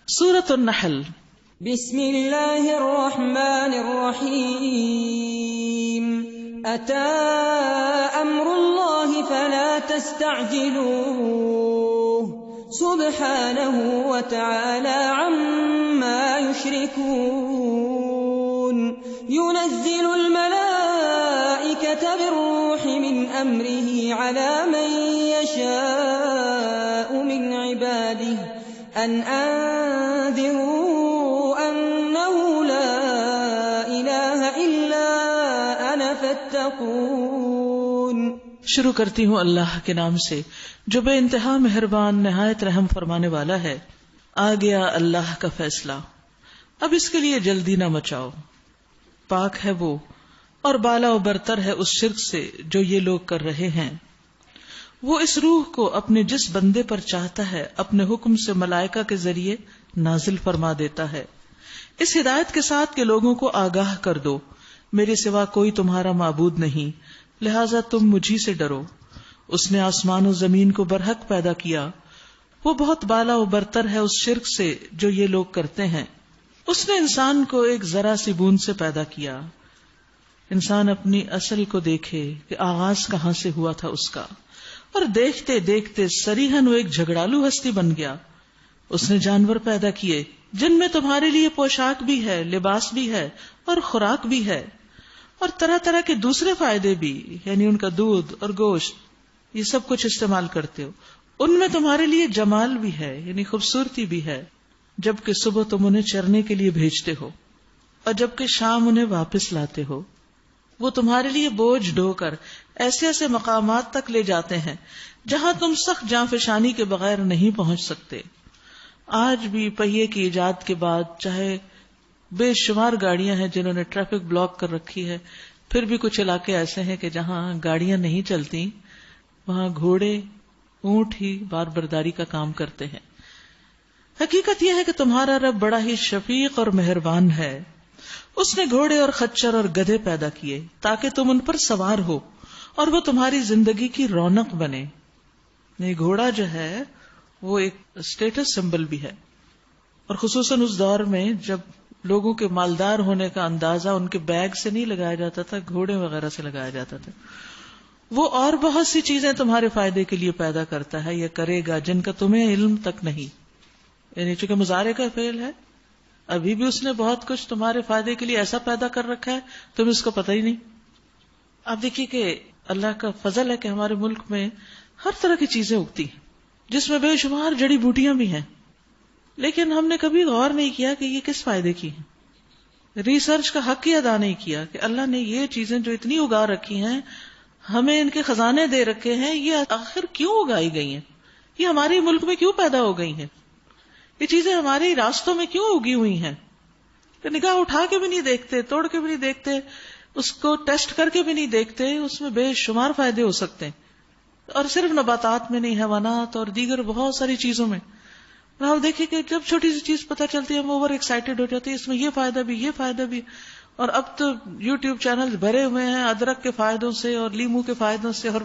سورۃ النحل۔ بسم اللہ الرحمن الرحیم۔ أتى أمر الله فلا تستعجلوه سبحانه وتعالى عما يشركون ينزل الملائكة بالروح من أمره على من يشاء من عباده أن أنذروا أنه لا إله إلا أنا فاتقون۔ شروع کرتی ہوں اللہ کے نام سے جو بے انتہا مہربان نہایت رحم فرمانے والا ہے۔ آ گیا اللہ کا فیصلہ، اب اس کے لیے جلدی نہ مچاؤ۔ پاک ہے وہ اور بالا و برتر ہے اس شرک سے جو یہ لوگ کر رہے ہیں۔ وہ اس روح کو اپنے جس بندے پر چاہتا ہے اپنے حکم سے ملائکہ کے ذریعے نازل فرما دیتا ہے، اس ہدایت کے ساتھ کہ لوگوں کو آگاہ کر دو میرے سوا کوئی تمہارا معبود نہیں، لہذا تم مجھی سے ڈرو۔ اس نے آسمان و زمین کو برحق پیدا کیا، وہ بہت بالا و برتر ہے اس شرک سے جو یہ لوگ کرتے ہیں۔ اس نے انسان کو ایک ذرا سی بوند سے پیدا کیا۔ انسان اپنی اصل کو دیکھے کہ آغاز کہاں سے ہوا تھا اس کا، اور دیکھتے دیکھتے صریحاً وہ ایک جھگڑالو ہستی بن گیا۔ اس نے جانور پیدا کیے جن میں تمہارے لیے پوشاک بھی ہے، لباس بھی ہے اور خوراک بھی ہے، اور طرح طرح کے دوسرے فائدے بھی، یعنی ان کا دودھ اور گوشت، یہ سب کچھ استعمال کرتے ہو۔ ان میں تمہارے لیے جمال بھی ہے، یعنی خوبصورتی بھی ہے، جبکہ صبح تم انہیں چرنے کے لیے بھیجتے ہو اور جبکہ شام انہیں واپس لاتے ہو۔ وہ تمہارے لیے بوجھ ڈھو کر ایسے ایسے مقامات تک لے جاتے ہیں جہاں تم سخت جانفشانی کے بغیر نہیں پہنچ سکتے۔ آج بھی پہیے کی ایجاد کے بعد چاہے بے شمار گاڑیاں ہیں جنہوں نے ٹریفک بلاک کر رکھی ہے، پھر بھی کچھ علاقے ایسے ہیں کہ جہاں گاڑیاں نہیں چلتی، وہاں گھوڑے اونٹ ہی بار برداری کا کام کرتے ہیں۔ حقیقت یہ ہے کہ تمہارا رب بڑا ہی شفیق اور مہربان ہے۔ اس نے گھوڑے اور خچر اور گدھے پیدا کیے تاکہ تم ان پر سوار ہو اور وہ تمہاری زندگی کی رونق بنے۔ یہ گھوڑا جو ہے وہ ایک اسٹیٹس سمبل بھی ہے، اور خصوصاً اس دور میں جب لوگوں کے مالدار ہونے کا اندازہ ان کے بیگ سے نہیں لگایا جاتا تھا، گھوڑے وغیرہ سے لگایا جاتا تھا۔ وہ اور بہت سی چیزیں تمہارے فائدے کے لیے پیدا کرتا ہے یا کرے گا جن کا تمہیں علم تک نہیں، یعنی چونکہ مضارع کا فعل ہے، ابھی بھی اس نے بہت کچھ تمہارے فائدے کے لیے ایسا پیدا کر رکھا ہے تمہیں اس کو پتہ ہی نہیں۔ آپ دیکھیے کہ اللہ کا فضل ہے کہ ہمارے ملک میں ہر طرح کی چیزیں اگتی ہیں جس میں بے شمار جڑی بوٹیاں بھی ہیں، لیکن ہم نے کبھی غور نہیں کیا کہ یہ کس فائدے کی ہیں۔ ریسرچ کا حق ہی ادا نہیں کیا کہ اللہ نے یہ چیزیں جو اتنی اگا رکھی ہیں، ہمیں ان کے خزانے دے رکھے ہیں، یہ آخر کیوں اگائی گئی ہیں، یہ ہمارے ملک میں کیوں پیدا ہو گئی ہیں، یہ چیزیں ہمارے راستوں میں کیوں اگی ہوئی ہیں۔ کہ نگاہ اٹھا کے بھی نہیں دیکھتے، توڑ کے بھی نہیں دیکھتے، اس کو ٹیسٹ کر کے بھی نہیں دیکھتے، اس میں بے شمار فائدے ہو سکتے ہیں، اور صرف نباتات میں نہیں، حیوانات اور دیگر بہت ساری چیزوں میں۔ آپ دیکھیں کہ جب چھوٹی سی چیز پتہ چلتی ہے ہم اوور ایکسائٹیڈ ہو جاتے ہیں، اس میں یہ فائدہ بھی، یہ فائدہ بھی، اور اب تو یوٹیوب چینل بھرے ہوئے ہیں ادرک کے فائدوں سے اور لیمو کے فائدوں سے، اور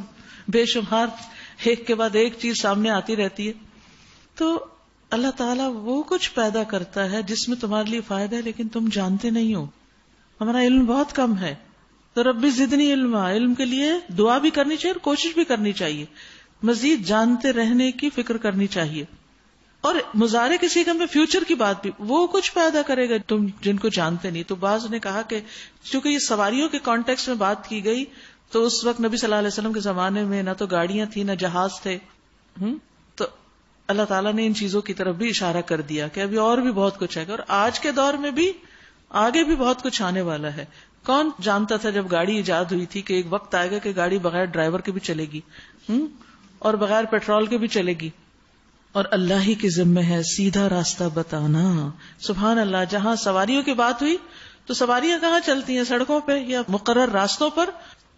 بے شمار ایک کے بعد ایک چیز سامنے آتی رہتی ہے۔ تو اللہ تعالیٰ وہ کچھ پیدا کرتا ہے جس میں تمہارے لیے فائدہ ہے لیکن تم جانتے نہیں ہو۔ ہمارا علم بہت کم ہے، تو ربی زدنی علما، علم کے لیے دعا بھی کرنی چاہیے اور کوشش بھی کرنی چاہیے، مزید جانتے رہنے کی فکر کرنی چاہیے۔ اور مضارع کے صیغے میں فیوچر کی بات بھی، وہ کچھ پیدا کرے گا تم جن کو جانتے نہیں۔ تو بعض نے کہا کہ چونکہ یہ سواریوں کے کانٹیکس میں بات کی گئی، تو اس وقت نبی صلی اللہ علیہ وسلم کے زمانے میں نہ تو گاڑیاں تھیں نہ جہاز تھے، تو اللہ تعالیٰ نے ان چیزوں کی طرف بھی اشارہ کر دیا کہ ابھی اور بھی بہت کچھ ہے، اور آج کے دور میں بھی آگے بھی بہت کچھ آنے والا ہے۔ کون جانتا تھا جب گاڑی ایجاد ہوئی تھی کہ ایک وقت آئے گا کہ گاڑی بغیر ڈرائیور کے بھی چلے گی، اور بغیر پیٹرول کے بھی چلے گی، اور اللہ ہی کے ذمہ ہے سیدھا راستہ بتانا۔ سبحان اللہ، جہاں سواریوں کی بات ہوئی تو سواریاں کہاں چلتی ہیں؟ سڑکوں پہ یا مقرر راستوں پر۔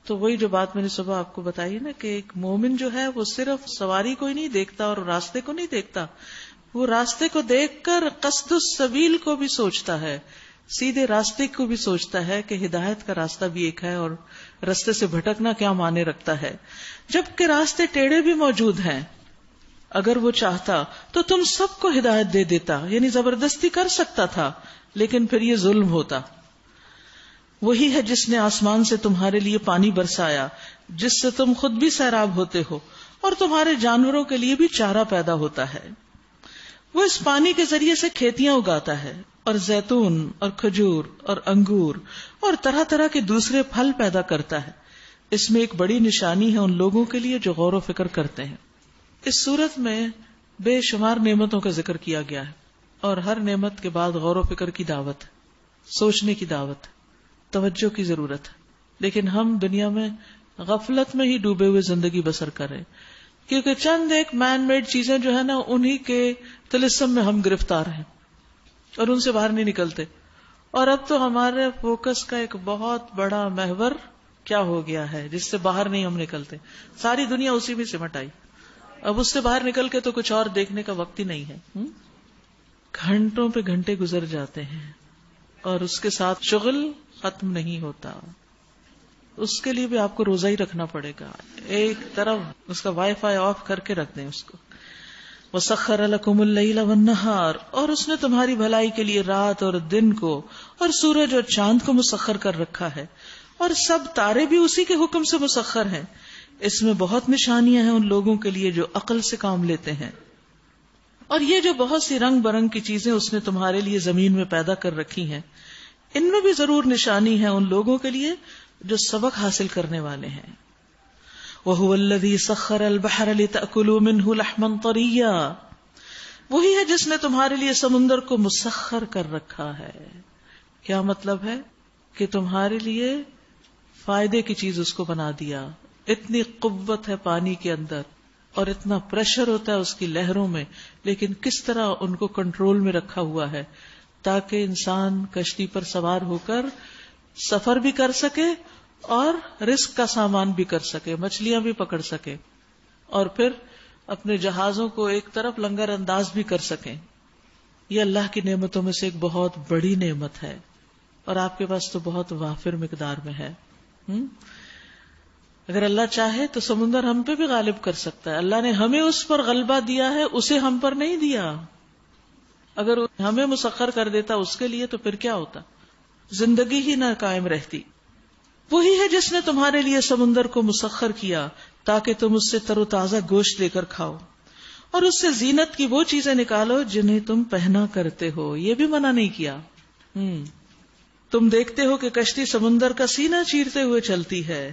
تو وہی جو بات میں نے صبح آپ کو بتائی نا کہ ایک مومن جو ہے وہ صرف سواری کو ہی نہیں دیکھتا اور راستے کو نہیں دیکھتا، وہ راستے کو دیکھ کر قصد السبیل کو بھی سوچتا ہے، سیدھے راستے کو بھی سوچتا ہے کہ ہدایت کا راستہ بھی ایک ہے اور راستے سے بھٹکنا کیا معنی رکھتا ہے، جبکہ راستے ٹیڑھے بھی موجود ہیں۔ اگر وہ چاہتا تو تم سب کو ہدایت دے دیتا، یعنی زبردستی کر سکتا تھا، لیکن پھر یہ ظلم ہوتا۔ وہی ہے جس نے آسمان سے تمہارے لیے پانی برسایا جس سے تم خود بھی سیراب ہوتے ہو اور تمہارے جانوروں کے لیے بھی چارہ پیدا ہوتا ہے۔ وہ اس پانی کے ذریعے سے کھیتیاں اگاتا ہے اور زیتون اور کھجور اور انگور اور طرح طرح کے دوسرے پھل پیدا کرتا ہے۔ اس میں ایک بڑی نشانی ہے ان لوگوں کے لیے جو غور و فکر کرتے ہیں۔ اس صورت میں بے شمار نعمتوں کا ذکر کیا گیا ہے، اور ہر نعمت کے بعد غور و فکر کی دعوت ہے، سوچنے کی دعوت ہے، توجہ کی ضرورت ہے۔ لیکن ہم دنیا میں غفلت میں ہی ڈوبے ہوئے زندگی بسر کر رہے ہیں، کیونکہ چند ایک مین میڈ چیزیں جو ہے نا، انہی کے طلسم میں ہم گرفتار ہیں اور ان سے باہر نہیں نکلتے۔ اور اب تو ہمارے فوکس کا ایک بہت بڑا محور کیا ہو گیا ہے جس سے باہر نہیں ہم نکلتے، ساری دنیا اسی میں سمٹ آئی، اب اس سے باہر نکل کے تو کچھ اور دیکھنے کا وقت ہی نہیں ہے۔ گھنٹوں پہ گھنٹے گزر جاتے ہیں اور اس کے ساتھ شغل ختم نہیں ہوتا۔ اس کے لیے بھی آپ کو روزہ ہی رکھنا پڑے گا، ایک طرف اس کا وائی فائی آف کر کے رکھ دیں اس کو۔ وَسَخَّرَ لَكُمُ اللَّيْلَ وَالنَّهَارَ، اور اس نے تمہاری بھلائی کے لیے رات اور دن کو اور سورج اور چاند کو مسخر کر رکھا ہے، اور سب تارے بھی اسی کے حکم سے مسخر ہیں۔ اس میں بہت نشانیاں ہیں ان لوگوں کے لیے جو عقل سے کام لیتے ہیں۔ اور یہ جو بہت سی رنگ برنگ کی چیزیں اس نے تمہارے لیے زمین میں پیدا کر رکھی ہیں، ان میں بھی ضرور نشانی ہے ان لوگوں کے لیے جو سبق حاصل کرنے والے ہیں۔ وَهُوَ الَّذِي سَخَّرَ الْبَحْرَ لِتَأْكُلُوا مِنْهُ لَحْمًا طَرِيًّا، وہی ہے جس نے تمہارے لیے سمندر کو مسخر کر رکھا ہے۔ کیا مطلب ہے؟ کہ تمہارے لیے فائدے کی چیز اس کو بنا دیا۔ اتنی قوت ہے پانی کے اندر اور اتنا پریشر ہوتا ہے اس کی لہروں میں، لیکن کس طرح ان کو کنٹرول میں رکھا ہوا ہے تاکہ انسان کشتی پر سوار ہو کر سفر بھی کر سکے اور رزق کا سامان بھی کر سکے، مچھلیاں بھی پکڑ سکے، اور پھر اپنے جہازوں کو ایک طرف لنگر انداز بھی کر سکیں۔ یہ اللہ کی نعمتوں میں سے ایک بہت بڑی نعمت ہے، اور آپ کے پاس تو بہت وافر مقدار میں ہے۔ اگر اللہ چاہے تو سمندر ہم پہ بھی غالب کر سکتا ہے۔ اللہ نے ہمیں اس پر غلبہ دیا ہے، اسے ہم پر نہیں دیا۔ اگر ہمیں مسخر کر دیتا اس کے لیے تو پھر کیا ہوتا، زندگی ہی نہ قائم رہتی۔ وہی ہے جس نے تمہارے لیے سمندر کو مسخر کیا تاکہ تم اس سے تر و تازہ گوشت لے کر کھاؤ، اور اس سے زینت کی وہ چیزیں نکالو جنہیں تم پہنا کرتے ہو، یہ بھی منع نہیں کیا۔ تم دیکھتے ہو کہ کشتی سمندر کا سینہ چیرتے ہوئے چلتی ہے،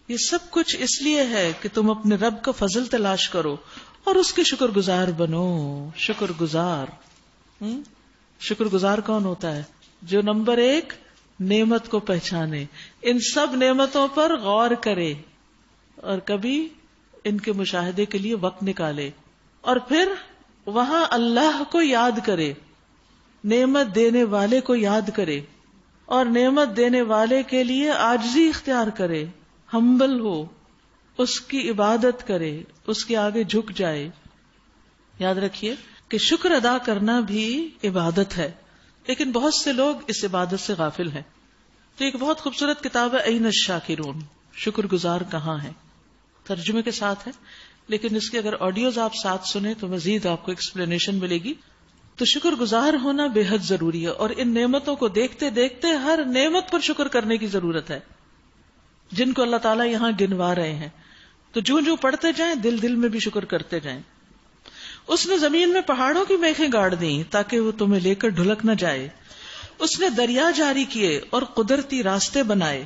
یہ سب کچھ اس لیے ہے کہ تم اپنے رب کا فضل تلاش کرو اور اس کے شکر گزار بنو۔ شکر گزار، شکر گزار کون ہوتا ہے؟ جو نمبر ایک نعمت کو پہچانے، ان سب نعمتوں پر غور کرے اور کبھی ان کے مشاہدے کے لیے وقت نکالے، اور پھر وہاں اللہ کو یاد کرے، نعمت دینے والے کو یاد کرے، اور نعمت دینے والے کے لیے عاجزی اختیار کرے، ہمبل ہو، اس کی عبادت کرے، اس کے آگے جھک جائے۔ یاد رکھیے کہ شکر ادا کرنا بھی عبادت ہے، لیکن بہت سے لوگ اس عبادت سے غافل ہیں۔ تو ایک بہت خوبصورت کتاب ہے این الشاکرون، شکر گزار کہاں ہے، ترجمے کے ساتھ ہے، لیکن اس کے اگر آڈیوز آپ ساتھ سنیں تو مزید آپ کو ایکسپلینیشن ملے گی۔ تو شکر گزار ہونا بے حد ضروری ہے، اور ان نعمتوں کو دیکھتے دیکھتے ہر نعمت پر شکر کرنے کی ضرورت ہے جن کو اللہ تعالیٰ یہاں گنوا رہے ہیں۔ تو جو پڑھتے جائیں دل دل میں بھی شکر کرتے جائیں۔ اس نے زمین میں پہاڑوں کی میخیں گاڑ دیں تاکہ وہ تمہیں لے کر ڈھلک نہ جائے، اس نے دریا جاری کیے اور قدرتی راستے بنائے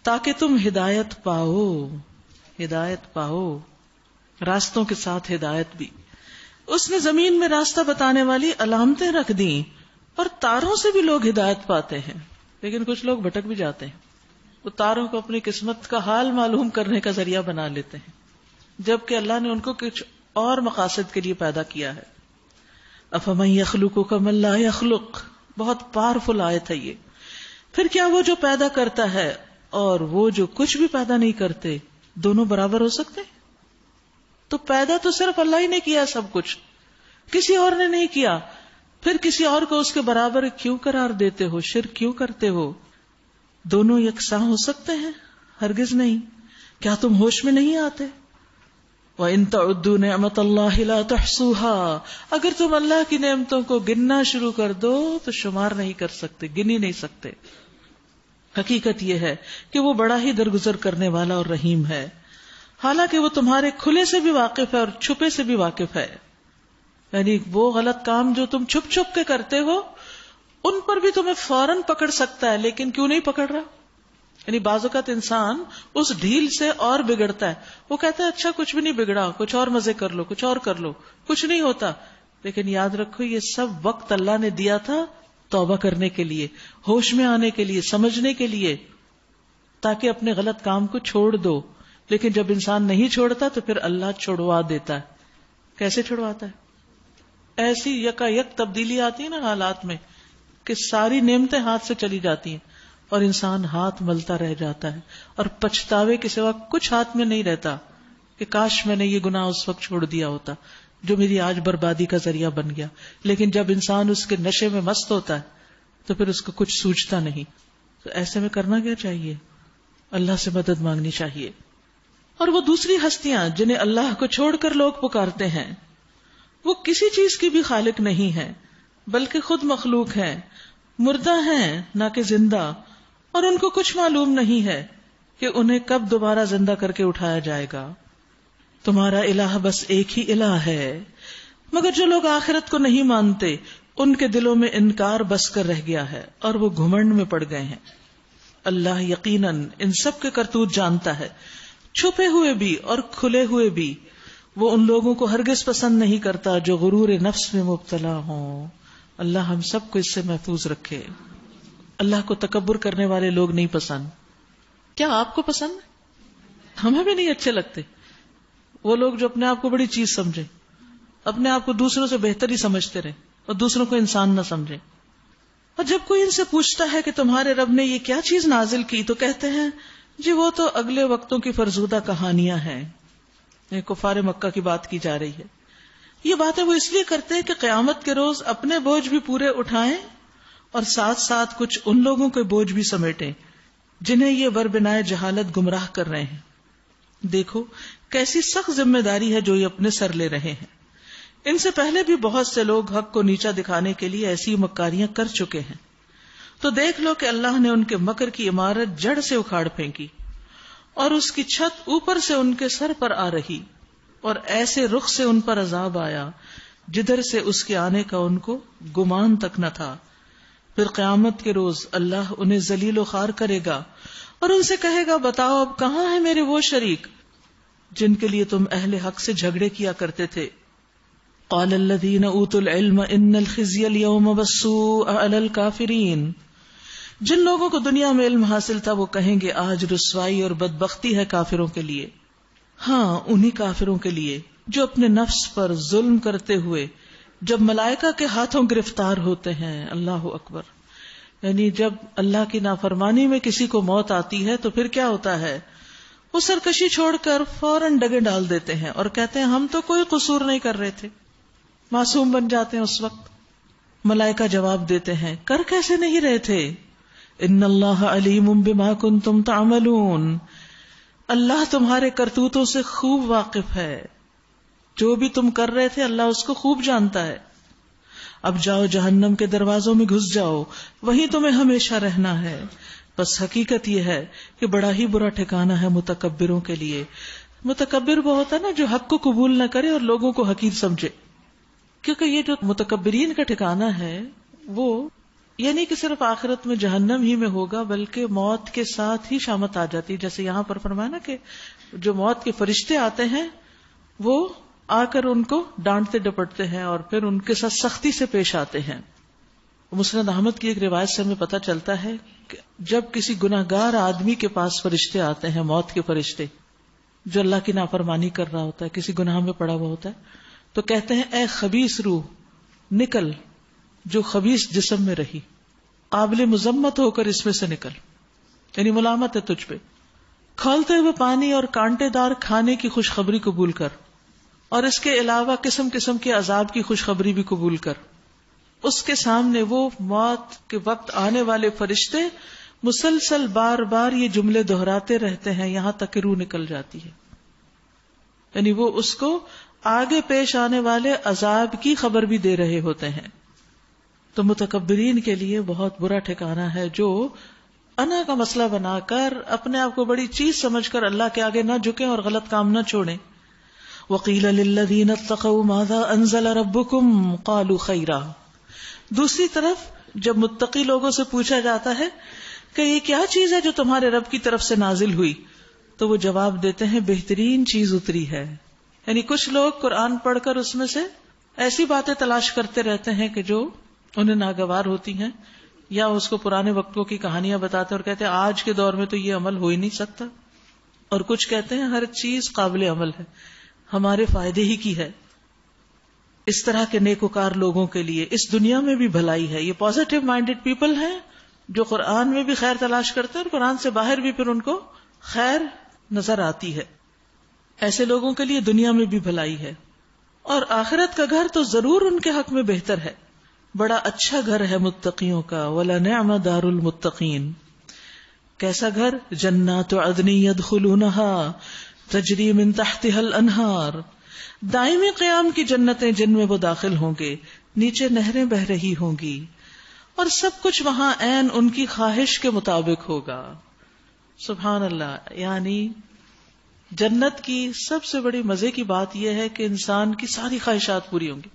تاکہ تم ہدایت پاؤ۔ ہدایت پاؤ، راستوں کے ساتھ ہدایت بھی۔ اس نے زمین میں راستہ بتانے والی علامتیں رکھ دیں، اور تاروں سے بھی لوگ ہدایت پاتے ہیں، لیکن کچھ لوگ بھٹک بھی جاتے ہیں، وہ تاروں کو اپنی قسمت کا حال معلوم کرنے کا ذریعہ بنا لیتے ہیں، جبکہ اللہ نے ان کو کچھ اور مقاصد کے لیے پیدا کیا ہے۔ افمن یخلق کمن لا یخلق، بہت پاورفل آیت ہے یہ۔ پھر کیا وہ جو پیدا کرتا ہے اور وہ جو کچھ بھی پیدا نہیں کرتے دونوں برابر ہو سکتے؟ تو پیدا تو صرف اللہ ہی نے کیا سب کچھ، کسی اور نے نہیں کیا، پھر کسی اور کو اس کے برابر کیوں قرار دیتے ہو، شرک کیوں کرتے ہو؟ دونوں یکساں ہو سکتے ہیں؟ ہرگز نہیں۔ کیا تم ہوش میں نہیں آتے؟ وَإِن تَعُدُّوا نِعْمَةَ اللَّهِ لَا تُحْصُوهَا، اگر تم اللہ کی نعمتوں کو گننا شروع کر دو تو شمار نہیں کر سکتے، گن ہی نہیں سکتے۔ حقیقت یہ ہے کہ وہ بڑا ہی درگزر کرنے والا اور رحیم ہے، حالانکہ وہ تمہارے کھلے سے بھی واقف ہے اور چھپے سے بھی واقف ہے۔ یعنی وہ غلط کام جو تم چھپ چھپ کے کرتے ہو ان پر بھی تمہیں فوراً پکڑ سکتا ہے، لیکن کیوں نہیں پکڑ رہا؟ یعنی بعض اوقات انسان اس ڈھیل سے اور بگڑتا ہے، وہ کہتا ہے اچھا کچھ بھی نہیں بگڑا، کچھ اور مزے کر لو، کچھ اور کر لو، کچھ نہیں ہوتا۔ لیکن یاد رکھو یہ سب وقت اللہ نے دیا تھا توبہ کرنے کے لیے، ہوش میں آنے کے لیے، سمجھنے کے لیے، تاکہ اپنے غلط کام کو چھوڑ دو۔ لیکن جب انسان نہیں چھوڑتا تو پھر اللہ چھڑوا دیتا ہے۔ کیسے چھڑواتا ہے؟ ایسی یکا یک تبدیلی آتی ہے نا حالات میں کہ ساری نعمتیں ہاتھ سے چلی جاتی ہیں اور انسان ہاتھ ملتا رہ جاتا ہے، اور پچھتاوے کے سوا کچھ ہاتھ میں نہیں رہتا کہ کاش میں نے یہ گناہ اس وقت چھوڑ دیا ہوتا جو میری آج بربادی کا ذریعہ بن گیا۔ لیکن جب انسان اس کے نشے میں مست ہوتا ہے تو پھر اس کو کچھ سوچتا نہیں۔ تو ایسے میں کرنا کیا چاہیے؟ اللہ سے مدد مانگنی چاہیے۔ اور وہ دوسری ہستیاں جنہیں اللہ کو چھوڑ کر لوگ پکارتے ہیں، وہ کسی چیز کی بھی خالق نہیں ہے بلکہ خود مخلوق ہیں، مردہ ہیں نہ کہ زندہ، اور ان کو کچھ معلوم نہیں ہے کہ انہیں کب دوبارہ زندہ کر کے اٹھایا جائے گا۔ تمہارا الہ بس ایک ہی الہ ہے، مگر جو لوگ آخرت کو نہیں مانتے ان کے دلوں میں انکار بس کر رہ گیا ہے اور وہ گھمنڈ میں پڑ گئے ہیں۔ اللہ یقیناً ان سب کے کرتوت جانتا ہے، چھپے ہوئے بھی اور کھلے ہوئے بھی۔ وہ ان لوگوں کو ہرگز پسند نہیں کرتا جو غرور نفس میں مبتلا ہوں۔ اللہ ہم سب کو اس سے محفوظ رکھے۔ اللہ کو تکبر کرنے والے لوگ نہیں پسند۔ کیا آپ کو پسند؟ ہمیں بھی نہیں اچھے لگتے وہ لوگ جو اپنے آپ کو بڑی چیز سمجھے، اپنے آپ کو دوسروں سے بہتر ہی سمجھتے رہے اور دوسروں کو انسان نہ سمجھے۔ اور جب کوئی ان سے پوچھتا ہے کہ تمہارے رب نے یہ کیا چیز نازل کی تو کہتے ہیں جی وہ تو اگلے وقتوں کی فرزودہ کہانیاں ہیں۔ کفار مکہ کی بات کی جا رہی ہے۔ یہ باتیں وہ اس لیے کرتے ہیں کہ قیامت کے روز اپنے بوجھ بھی پورے اٹھائیں اور ساتھ ساتھ کچھ ان لوگوں کے بوجھ بھی سمیٹیں جنہیں یہ وربنائے جہالت گمراہ کر رہے ہیں۔ دیکھو کیسی سخت ذمہ داری ہے جو یہ اپنے سر لے رہے ہیں۔ ان سے پہلے بھی بہت سے لوگ حق کو نیچا دکھانے کے لیے ایسی مکاریاں کر چکے ہیں، تو دیکھ لو کہ اللہ نے ان کے مکر کی عمارت جڑ سے اکھاڑ پھینکی اور اس کی چھت اوپر سے ان کے سر پر آ رہی، اور ایسے رخ سے ان پر عذاب آیا جدھر سے اس کے آنے کا ان کو گمان تک نہ تھا۔ پھر قیامت کے روز اللہ انہیں ذلیل و خوار کرے گا اور ان سے کہے گا بتاؤ اب کہاں ہیں میرے وہ شریک جن کے لیے تم اہل حق سے جھگڑے کیا کرتے تھے۔ قال الذین اوتوا العلم ان الخزي اليوم والسوء علی الکافرین، جن لوگوں کو دنیا میں علم حاصل تھا وہ کہیں گے آج رسوائی اور بدبختی ہے کافروں کے لیے۔ ہاں انہی کافروں کے لیے جو اپنے نفس پر ظلم کرتے ہوئے جب ملائکہ کے ہاتھوں گرفتار ہوتے ہیں۔ اللہ اکبر! یعنی جب اللہ کی نافرمانی میں کسی کو موت آتی ہے تو پھر کیا ہوتا ہے؟ وہ سرکشی چھوڑ کر فوراً ڈگے ڈال دیتے ہیں اور کہتے ہیں ہم تو کوئی قصور نہیں کر رہے تھے، معصوم بن جاتے ہیں اس وقت۔ ملائکہ جواب دیتے ہیں کر کیسے نہیں رہے تھے؟ ان اللہ علیم بما کنتم تعملون، اللہ تمہارے کرتوتوں سے خوب واقف ہے، جو بھی تم کر رہے تھے اللہ اس کو خوب جانتا ہے۔ اب جاؤ جہنم کے دروازوں میں گھس جاؤ، وہیں تمہیں ہمیشہ رہنا ہے۔ بس حقیقت یہ ہے کہ بڑا ہی برا ٹھکانہ ہے متکبروں کے لیے۔ متکبر وہ ہوتا ہے نا جو حق کو قبول نہ کرے اور لوگوں کو حقیر سمجھے، کیونکہ یہ جو متکبرین کا ٹھکانہ ہے وہ یعنی کہ صرف آخرت میں جہنم ہی میں ہوگا، بلکہ موت کے ساتھ ہی شامت آ جاتی ہے۔ جیسے یہاں پر فرمایا نا کہ جو موت کے فرشتے آتے ہیں وہ آ کر ان کو ڈانٹتے ڈپٹتے ہیں اور پھر ان کے ساتھ سختی سے پیش آتے ہیں۔ مسند احمد کی ایک روایت سے ہمیں پتہ چلتا ہے کہ جب کسی گناہگار آدمی کے پاس فرشتے آتے ہیں، موت کے فرشتے جو اللہ کی نافرمانی کر رہا ہوتا ہے، کسی گناہ میں پڑا ہوا ہوتا ہے، تو کہتے ہیں اے خبیث روح نکل جو خبیث جسم میں رہی، قابل مذمت ہو کر اس میں سے نکل، یعنی ملامت ہے تجھ پہ۔ کھولتے ہوئے پانی اور کانٹے دار کھانے کی خوشخبری قبول کر، اور اس کے علاوہ قسم قسم کے عذاب کی خوشخبری بھی قبول کر۔ اس کے سامنے وہ موت کے وقت آنے والے فرشتے مسلسل بار بار یہ جملے دہراتے رہتے ہیں یہاں تک کہ روح نکل جاتی ہے۔ یعنی وہ اس کو آگے پیش آنے والے عذاب کی خبر بھی دے رہے ہوتے ہیں. تو متکبرین کے لیے بہت برا ٹھکانہ ہے جو انا کا مسئلہ بنا کر اپنے آپ کو بڑی چیز سمجھ کر اللہ کے آگے نہ جھکیں اور غلط کام نہ چھوڑیں. وَقِيلَ لِلَّذِينَ اتَّقَوْا مَاذَا أَنزَلَ رَبُّكُمْ قَالُوا خَيْرًا. دوسری طرف جب متقی لوگوں سے پوچھا جاتا ہے کہ یہ کیا چیز ہے جو تمہارے رب کی طرف سے نازل ہوئی، تو وہ جواب دیتے ہیں بہترین چیز اتری ہے. یعنی کچھ لوگ قرآن پڑھ کر اس میں سے ایسی باتیں تلاش کرتے رہتے ہیں کہ جو انہیں ناگوار ہوتی ہیں، یا اس کو پرانے وقتوں کی کہانیاں بتاتے اور کہتے ہیں آج کے دور میں تو یہ عمل ہو ہی نہیں سکتا. اور کچھ کہتے ہیں ہر چیز قابل عمل ہے، ہمارے فائدے ہی کی ہے. اس طرح کے نیکوکار لوگوں کے لیے اس دنیا میں بھی بھلائی ہے. یہ پازیٹیو مائنڈیڈ پیپل ہیں جو قرآن میں بھی خیر تلاش کرتے ہیں اور قرآن سے باہر بھی پھر ان کو خیر نظر آتی ہے. ایسے لوگوں کے لیے دنیا میں بھی بھلائی ہے، اور آخرت کا گھر تو ضرور ان کے حق میں بہتر ہے. بڑا اچھا گھر ہے متقیوں کا. وَلَنِعْمَ دَارُ الْمُتَّقِينَ. کیسا گھر؟ جنات عدن يدخلونها تجری من تحتها الانہار. دائمی قیام کی جنتیں جن میں وہ داخل ہوں گے، نیچے نہریں بہ رہی ہوں گی، اور سب کچھ وہاں عین ان کی خواہش کے مطابق ہوگا. سبحان اللہ. یعنی جنت کی سب سے بڑی مزے کی بات یہ ہے کہ انسان کی ساری خواہشات پوری ہوں گی.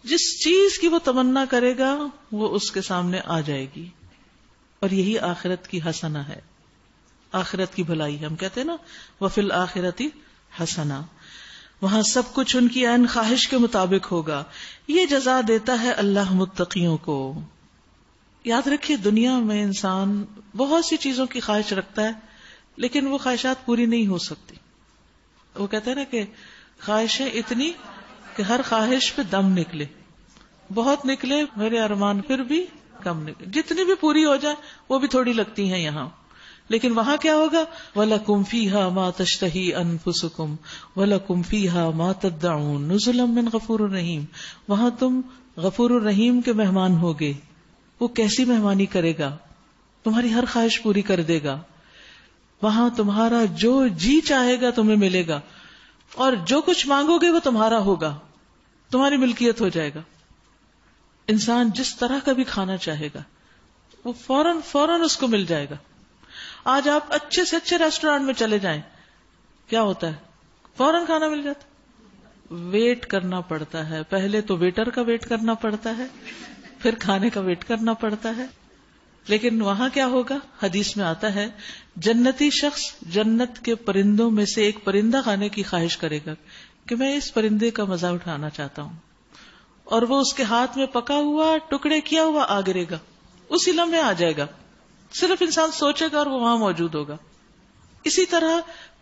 جس چیز کی وہ تمنا کرے گا وہ اس کے سامنے آ جائے گی. اور یہی آخرت کی حسنہ ہے، آخرت کی بھلائی ہے. ہم کہتے ہیں نا وَفِي الْآخِرَةِ حسنہ. وہاں سب کچھ ان کی عین خواہش کے مطابق ہوگا. یہ جزا دیتا ہے اللہ متقیوں کو. یاد رکھیے دنیا میں انسان بہت سی چیزوں کی خواہش رکھتا ہے لیکن وہ خواہشات پوری نہیں ہو سکتی. وہ کہتے ہیں نا کہ خواہشیں اتنی کہ ہر خواہش پہ دم نکلے. بہت نکلے میرے ارمان پھر بھی کم نکلے. جتنی بھی پوری ہو جائے وہ بھی تھوڑی لگتی ہیں یہاں. لیکن وہاں کیا ہوگا؟ وَلَكُمْ فِيهَا مَا تَشْتَهِي أَنفُسُكُمْ وَلَكُمْ فِيهَا مَا تَدَّعُونَ نُزُلًا مِّن غَفُورٍ رَحِيمٍ. وہاں تم غفور الرحیم کے مہمان ہوگے. وہ کیسی مہمانی کرے گا؟ تمہاری ہر خواہش پوری کر دے گا. وہاں تمہارا جو جی چاہے گا تمہیں ملے گا، اور جو کچھ مانگو گے وہ تمہارا ہوگا، تمہاری ملکیت ہو جائے گا. انسان جس طرح کا بھی کھانا چاہے گا وہ فوراً اس کو مل جائے گا. آج آپ اچھے سے اچھے ریسٹورینٹ میں چلے جائیں، کیا ہوتا ہے؟ فوراً کھانا مل جاتا. ویٹ کرنا پڑتا ہے. پہلے تو ویٹر کا ویٹ کرنا پڑتا ہے، پھر کھانے کا ویٹ کرنا پڑتا ہے. لیکن وہاں کیا ہوگا؟ حدیث میں آتا ہے جنتی شخص جنت کے پرندوں میں سے ایک پرندہ کھانے کی خواہش کرے گا کہ میں اس پرندے کا مزہ اٹھانا چاہتا ہوں، اور وہ اس کے ہاتھ میں پکا ہوا ٹکڑے کیا ہوا آ گرے گا، اسی لمحے آ جائے گا. صرف انسان سوچے گا اور وہ وہاں موجود ہوگا. اسی طرح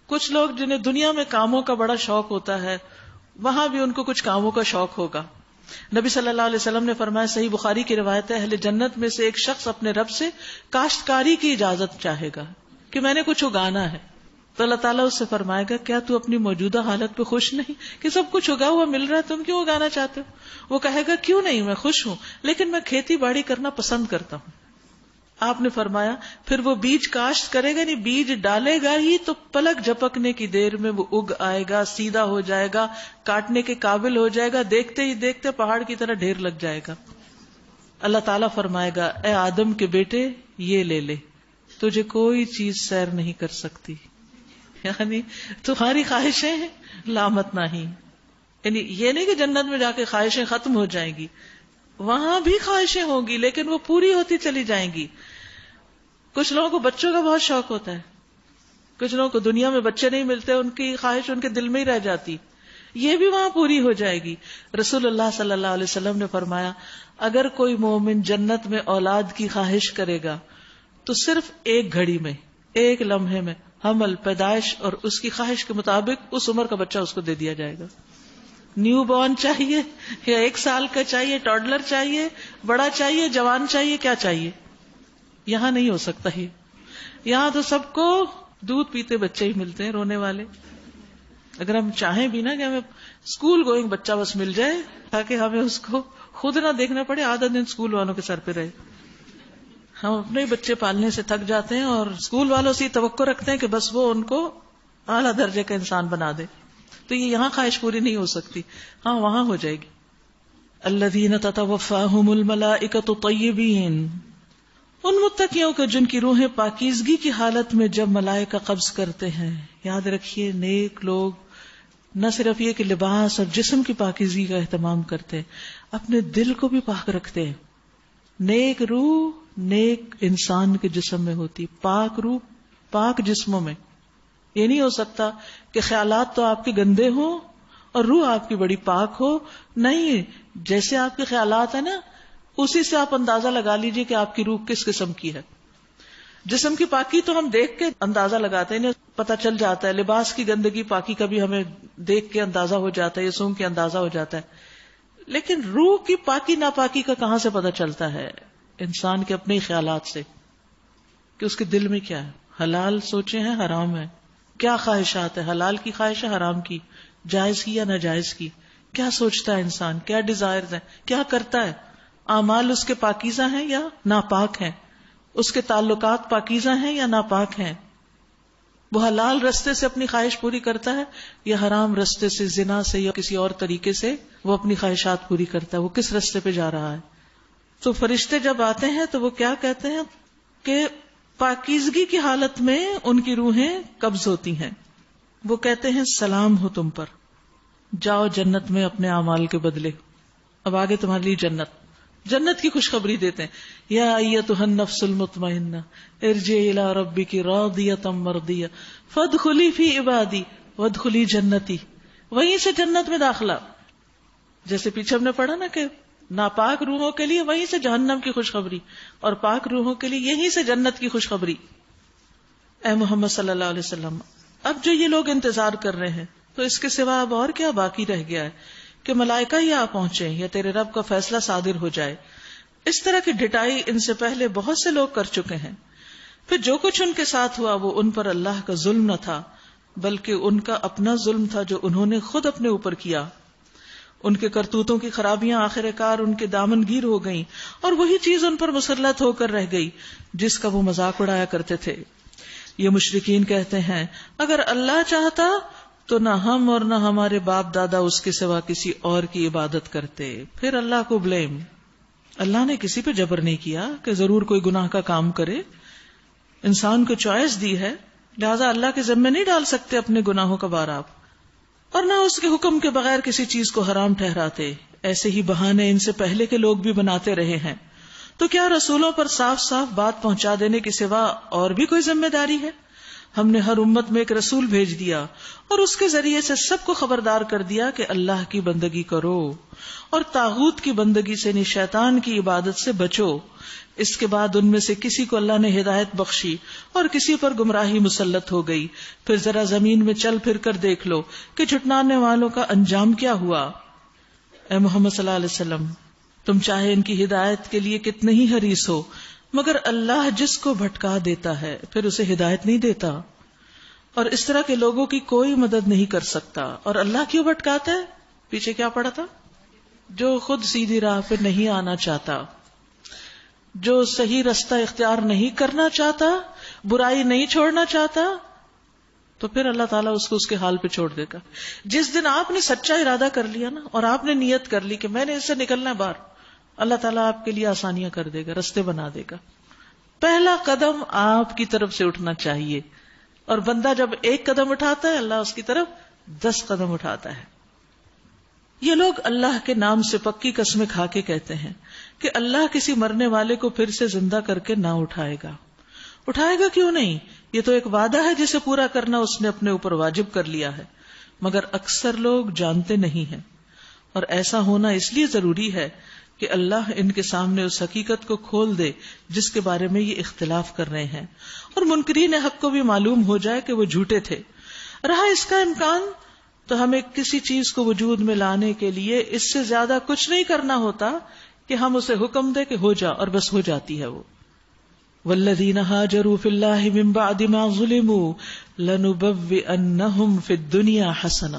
کچھ لوگ جنہیں دنیا میں کاموں کا بڑا شوق ہوتا ہے وہاں بھی ان کو کچھ کاموں کا شوق ہوگا. نبی صلی اللہ علیہ وسلم نے فرمایا، صحیح بخاری کی روایت ہے، اہل جنت میں سے ایک شخص اپنے رب سے کاشتکاری کی اجازت چاہے گا کہ میں نے کچھ اگانا ہے. تو اللہ تعالیٰ اس سے فرمائے گا کیا تو اپنی موجودہ حالت پہ خوش نہیں کہ سب کچھ اگا ہوا مل رہا ہے، تم کیوں اگانا چاہتے ہو؟ وہ کہے گا کیوں نہیں، میں خوش ہوں لیکن میں کھیتی باڑی کرنا پسند کرتا ہوں. آپ نے فرمایا پھر وہ بیج کاشت کرے گا، نہیں بیج ڈالے گا ہی تو پلک جھپکنے کی دیر میں وہ اگ آئے گا، سیدھا ہو جائے گا، کاٹنے کے قابل ہو جائے گا، دیکھتے ہی دیکھتے پہاڑ کی طرح ڈھیر لگ جائے گا. اللہ تعالیٰ فرمائے گا اے آدم کے بیٹے یہ لے لے، تجھے کوئی چیز سیر نہیں کر سکتی. یعنی تمہاری خواہشیں لامت نہیں. یعنی یہ نہیں کہ جنت میں جا کے خواہشیں ختم ہو جائیں گی، وہاں بھی خواہشیں ہوں گی لیکن وہ پوری ہوتی چلی جائیں گی. کچھ لوگوں کو بچوں کا بہت شوق ہوتا ہے، کچھ لوگوں کو دنیا میں بچے نہیں ملتے، ان کی خواہش ان کے دل میں ہی رہ جاتی، یہ بھی وہاں پوری ہو جائے گی. رسول اللہ صلی اللہ علیہ وسلم نے فرمایا اگر کوئی مومن جنت میں اولاد کی خواہش کرے گا تو صرف ایک گھڑی میں، ایک لمحے میں حمل، پیدائش اور اس کی خواہش کے مطابق اس عمر کا بچہ اس کو دے دیا جائے گا. نیو بورن چاہیے یا 1 سال کا چاہیے، ٹوڈلر چاہیے، بڑا چاہیے، جوان چاہیے، کیا چاہیے؟ یہاں نہیں ہو سکتا. ہی یہاں تو سب کو دودھ پیتے بچے ہی ملتے ہیں، رونے والے. اگر ہم چاہیں بھی نا کہ ہمیں اسکول گوئنگ بچہ بس مل جائے تاکہ ہمیں اس کو خود نہ دیکھنا پڑے، آدھا دن اسکول والوں کے سر پہ رہے. ہم اپنے بچے پالنے سے تھک جاتے ہیں اور اسکول والوں سے توقع رکھتے ہیں کہ بس وہ ان کو اعلیٰ درجے کا انسان بنا دے. تو یہ یہاں خواہش پوری نہیں ہو سکتی، ہاں وہاں ہو جائے گی. الذین تتوفاہم الملائکۃ طیبین، ان متقیوں کو جن کی روحیں پاکیزگی کی حالت میں جب ملائکہ قبض کرتے ہیں. یاد رکھیے نیک لوگ نہ صرف یہ کہ لباس اور جسم کی پاکیزگی کا اہتمام کرتے ہیں، اپنے دل کو بھی پاک رکھتے ہیں. نیک روح نیک انسان کے جسم میں ہوتی، پاک روح پاک جسموں میں. یہ نہیں ہو سکتا کہ خیالات تو آپ کے گندے ہوں اور روح آپ کی بڑی پاک ہو. نہیں، جیسے آپ کے خیالات ہیں نا اسی سے آپ اندازہ لگا لیجئے کہ آپ کی روح کس قسم کی ہے. جسم کی پاکی تو ہم دیکھ کے اندازہ لگاتے ہیں، پتہ چل جاتا ہے. لباس کی گندگی پاکی کا بھی ہمیں دیکھ کے اندازہ ہو جاتا ہے، یہ سونگ کے اندازہ ہو جاتا ہے. لیکن روح کی پاکی ناپاکی کا کہاں سے پتہ چلتا ہے؟ انسان کے اپنے خیالات سے، کہ اس کے دل میں کیا ہے. حلال سوچے ہیں حرام ہے، کیا خواہشات ہے، حلال کی خواہش ہے حرام کی، جائز کی یا ناجائز کی، کیا سوچتا ہے انسان، کیا ڈیزائرز ہیں، کیا کرتا ہے. اعمال اس کے پاکیزہ ہیں یا ناپاک ہیں، اس کے تعلقات پاکیزہ ہیں یا ناپاک ہیں. وہ حلال رستے سے اپنی خواہش پوری کرتا ہے یا حرام رستے سے، زنا سے یا کسی اور طریقے سے وہ اپنی خواہشات پوری کرتا ہے. وہ کس رستے پہ جا رہا ہے. تو فرشتے جب آتے ہیں تو وہ کیا کہتے ہیں کہ پاکیزگی کی حالت میں ان کی روحیں قبض ہوتی ہیں. وہ کہتے ہیں سلام ہو تم پر، جاؤ جنت میں اپنے اعمال کے بدلے. اب آگے تمہارے لیے جنت کی خوشخبری دیتے ہیں. یا ایتھا النفس المطمئنہ ارجعی الی ربک راضیۃ مرضیہ فادخلی فی عبادی وادخلی جنتی. وہیں سے جنت میں داخلہ. جیسے پیچھے ہم نے پڑھا نا کہ ناپاک روحوں کے لیے وہیں سے جہنم کی خوشخبری اور پاک روحوں کے لیے یہیں سے جنت کی خوشخبری. اے محمد صلی اللہ علیہ وسلم، اب جو یہ لوگ انتظار کر رہے ہیں تو اس کے سوا اب اور کیا باقی رہ گیا ہے کہ ملائکہ ہی آ پہنچے یا تیرے رب کا فیصلہ صادر ہو جائے. اس طرح کی ڈٹائی ان سے پہلے بہت سے لوگ کر چکے ہیں. پھر جو کچھ ان کے ساتھ ہوا وہ ان پر اللہ کا ظلم نہ تھا بلکہ ان کا اپنا ظلم تھا جو انہوں نے خود اپنے اوپر کیا. ان کے کرتوتوں کی خرابیاں آخر کار ان کے دامن گیر ہو گئیں اور وہی چیز ان پر مسلط ہو کر رہ گئی جس کا وہ مذاق اڑایا کرتے تھے. یہ مشرکین کہتے ہیں اگر اللہ چاہتا تو نہ ہم اور نہ ہمارے باپ دادا اس کے سوا کسی اور کی عبادت کرتے. پھر اللہ کو بلیم. اللہ نے کسی پہ جبر نہیں کیا کہ ضرور کوئی گناہ کا کام کرے. انسان کو چوائس دی ہے، لہذا اللہ کے ذمہ نہیں ڈال سکتے اپنے گناہوں کا بار آپ، اور نہ اس کے حکم کے بغیر کسی چیز کو حرام ٹھہراتے. ایسے ہی بہانے ان سے پہلے کے لوگ بھی بناتے رہے ہیں. تو کیا رسولوں پر صاف صاف بات پہنچا دینے کے سوا اور بھی کوئی ذمہ داری ہے؟ ہم نے ہر امت میں ایک رسول بھیج دیا اور اس کے ذریعے سے سب کو خبردار کر دیا کہ اللہ کی بندگی کرو اور طاغوت کی بندگی سے یعنی شیطان کی عبادت سے بچو. اس کے بعد ان میں سے کسی کو اللہ نے ہدایت بخشی اور کسی پر گمراہی مسلط ہو گئی. پھر ذرا زمین میں چل پھر کر دیکھ لو کہ جھٹلانے والوں کا انجام کیا ہوا. اے محمد صلی اللہ علیہ وسلم، تم چاہے ان کی ہدایت کے لیے کتنے ہی حریص ہو مگر اللہ جس کو بھٹکا دیتا ہے پھر اسے ہدایت نہیں دیتا، اور اس طرح کے لوگوں کی کوئی مدد نہیں کر سکتا. اور اللہ کیوں بھٹکاتا ہے؟ پیچھے کیا پڑھا تھا؟ جو خود سیدھی راہ پہ نہیں آنا چاہتا، جو صحیح رستہ اختیار نہیں کرنا چاہتا، برائی نہیں چھوڑنا چاہتا، تو پھر اللہ تعالیٰ اس کو اس کے حال پہ چھوڑ دے گا. جس دن آپ نے سچا ارادہ کر لیا نا اور آپ نے نیت کر لی کہ میں نے اس سے نکلنا ہے باہر، اللہ تعالیٰ آپ کے لیے آسانیاں کر دے گا، رستے بنا دے گا. پہلا قدم آپ کی طرف سے اٹھنا چاہیے، اور بندہ جب ایک قدم اٹھاتا ہے اللہ اس کی طرف 10 قدم اٹھاتا ہے. یہ لوگ اللہ کے نام سے پکی قسمیں کھا کے کہتے ہیں کہ اللہ کسی مرنے والے کو پھر سے زندہ کر کے نہ اٹھائے گا. اٹھائے گا کیوں نہیں؟ یہ تو ایک وعدہ ہے جسے پورا کرنا اس نے اپنے اوپر واجب کر لیا ہے، مگر اکثر لوگ جانتے نہیں ہیں. اور ایسا ہونا اس لیے ضروری ہے کہ اللہ ان کے سامنے اس حقیقت کو کھول دے جس کے بارے میں یہ اختلاف کر رہے ہیں، اور منکرین حق کو بھی معلوم ہو جائے کہ وہ جھوٹے تھے. رہا اس کا امکان تو ہمیں کسی چیز کو وجود میں لانے کے لیے اس سے زیادہ کچھ نہیں کرنا ہوتا کہ ہم اسے حکم دے کہ ہو جا، اور بس ہو جاتی ہے وہ. والذین ہاجروا فی اللہ من بعد ما ظلموا لنبوئنہم فی الدنیا حسنہ.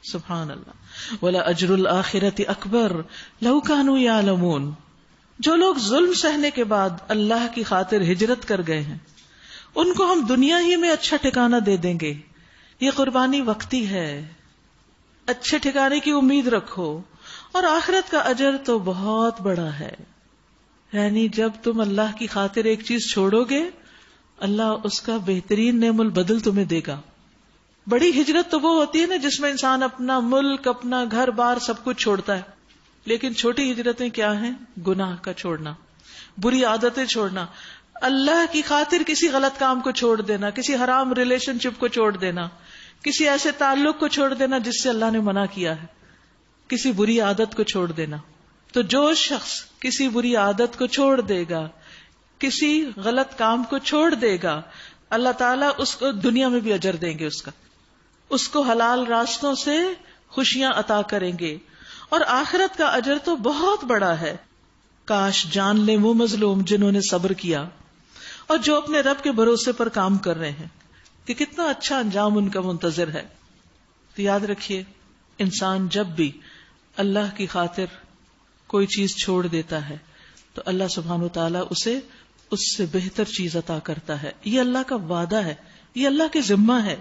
سبحان اللہ. وَلَأَجْرُ الْآخِرَةِ أَكْبَرُ لَوْ كَانُوا يَعْلَمُونَ. جو لوگ ظلم سہنے کے بعد اللہ کی خاطر ہجرت کر گئے ہیں ان کو ہم دنیا ہی میں اچھا ٹھکانہ دے دیں گے. یہ قربانی وقتی ہے اچھے ٹھکانے کی امید رکھو، اور آخرت کا اجر تو بہت بڑا ہے. یعنی جب تم اللہ کی خاطر ایک چیز چھوڑو گے، اللہ اس کا بہترین نعم البدل تمہیں دے گا. بڑی ہجرت تو وہ ہوتی ہے نا جس میں انسان اپنا ملک، اپنا گھر بار سب کچھ چھوڑتا ہے. لیکن چھوٹی ہجرتیں کیا ہیں؟ گناہ کا چھوڑنا، بری عادتیں چھوڑنا، اللہ کی خاطر کسی غلط کام کو چھوڑ دینا، کسی حرام ریلیشن شپ کو چھوڑ دینا، کسی ایسے تعلق کو چھوڑ دینا جس سے اللہ نے منع کیا ہے، کسی بری عادت کو چھوڑ دینا. تو جو شخص کسی بری عادت کو چھوڑ دے گا، کسی غلط کام کو چھوڑ دے گا، اللہ تعالیٰ اس کو دنیا میں بھی اجر دیں گے، اس کو حلال راستوں سے خوشیاں عطا کریں گے. اور آخرت کا اجر تو بہت بڑا ہے. کاش جان لے وہ مظلوم جنہوں نے صبر کیا اور جو اپنے رب کے بھروسے پر کام کر رہے ہیں، کہ کتنا اچھا انجام ان کا منتظر ہے. تو یاد رکھیے، انسان جب بھی اللہ کی خاطر کوئی چیز چھوڑ دیتا ہے تو اللہ سبحانہ وتعالی اسے اس سے بہتر چیز عطا کرتا ہے. یہ اللہ کا وعدہ ہے، یہ اللہ کے ذمہ ہے.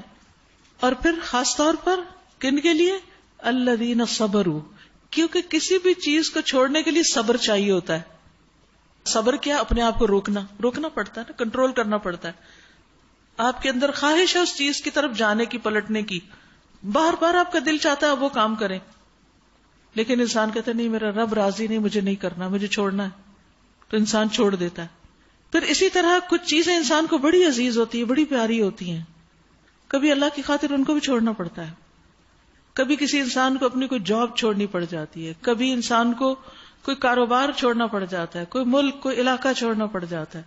اور پھر خاص طور پر کن کے لیے؟ الذین صبروا، کیونکہ کسی بھی چیز کو چھوڑنے کے لیے صبر چاہیے ہوتا ہے. صبر کیا؟ اپنے آپ کو روکنا پڑتا ہے نا، کنٹرول کرنا پڑتا ہے. آپ کے اندر خواہش ہے اس چیز کی طرف جانے کی، پلٹنے کی، بار بار آپ کا دل چاہتا ہے وہ کام کریں، لیکن انسان کہتا ہے نہیں، میرا رب راضی نہیں، مجھے نہیں کرنا، مجھے چھوڑنا ہے، تو انسان چھوڑ دیتا ہے. پھر اسی طرح کچھ چیزیں انسان کو بڑی عزیز ہوتی ہیں، بڑی پیاری ہوتی ہیں، کبھی اللہ کی خاطر ان کو بھی چھوڑنا پڑتا ہے. کبھی کسی انسان کو اپنی کوئی جاب چھوڑنی پڑ جاتی ہے، کبھی انسان کو کوئی کاروبار چھوڑنا پڑ جاتا ہے، کوئی ملک، کوئی علاقہ چھوڑنا پڑ جاتا ہے.